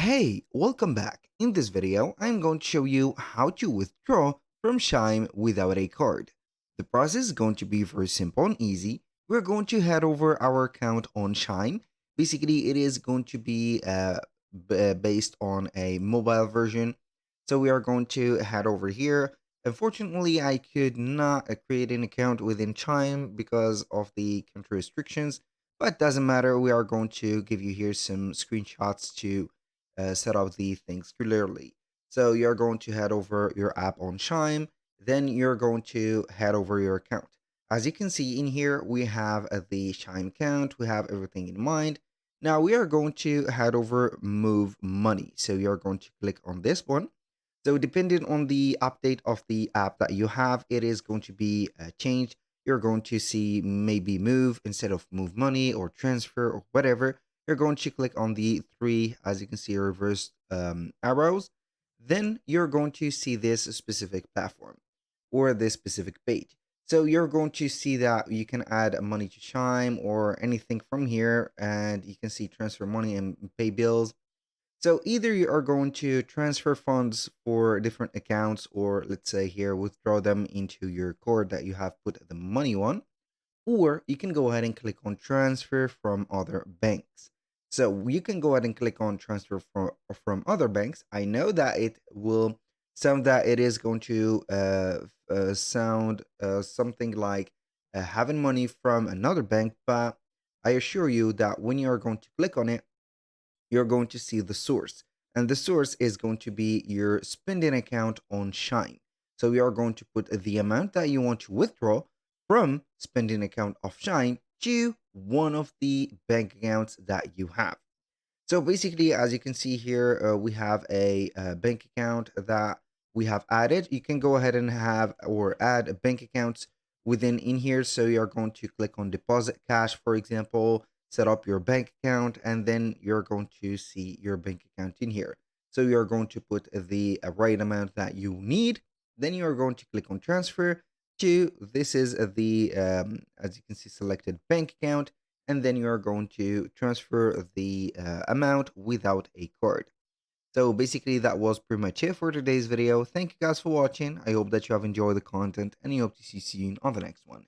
Hey, welcome back. In this video, I'm going to show you how to withdraw from Chime without a card. The process is going to be very simple and easy. We're going to head over our account on Chime. Basically, it is going to be based on a mobile version. So we are going to head over here. Unfortunately, I could not create an account within Chime because of the country restrictions, but doesn't matter. We are going to give you here some screenshots to set up the things clearly. So you're going to head over your app on Chime, then you're going to head over your account. As you can see in here, we have the Chime account, we have everything in mind. Now we are going to head over move money. So you're going to click on this one. So depending on the update of the app that you have, it is going to be changed. You're going to see maybe move instead of move money or transfer or whatever. You're going to click on the three, as you can see, reverse arrows. Then you're going to see this specific platform or this specific page. So you're going to see that you can add money to Chime or anything from here, and you can see transfer money and pay bills. So either you are going to transfer funds for different accounts, or let's say here, withdraw them into your card that you have put the money on, or you can go ahead and click on transfer from other banks. So you can go ahead and click on transfer from other banks. I know that it will sound that it is going to sound something like having money from another bank, but I assure you that when you are going to click on it, you're going to see the source. And the source is going to be your spending account on Shine. So we are going to put the amount that you want to withdraw from spending account of Shine to one of the bank accounts that you have. So basically, as you can see here, we have a bank account that we have added. You can go ahead and have or add bank accounts within in here. So you're going to click on deposit cash, for example, set up your bank account, and then you're going to see your bank account in here. So you're going to put the right amount that you need. Then you're going to click on transfer to, this is the, as you can see, selected bank account, and then you're going to transfer the amount without a card. So basically that was pretty much it for today's video. Thank you guys for watching. I hope that you have enjoyed the content, and I hope to see you soon on the next one.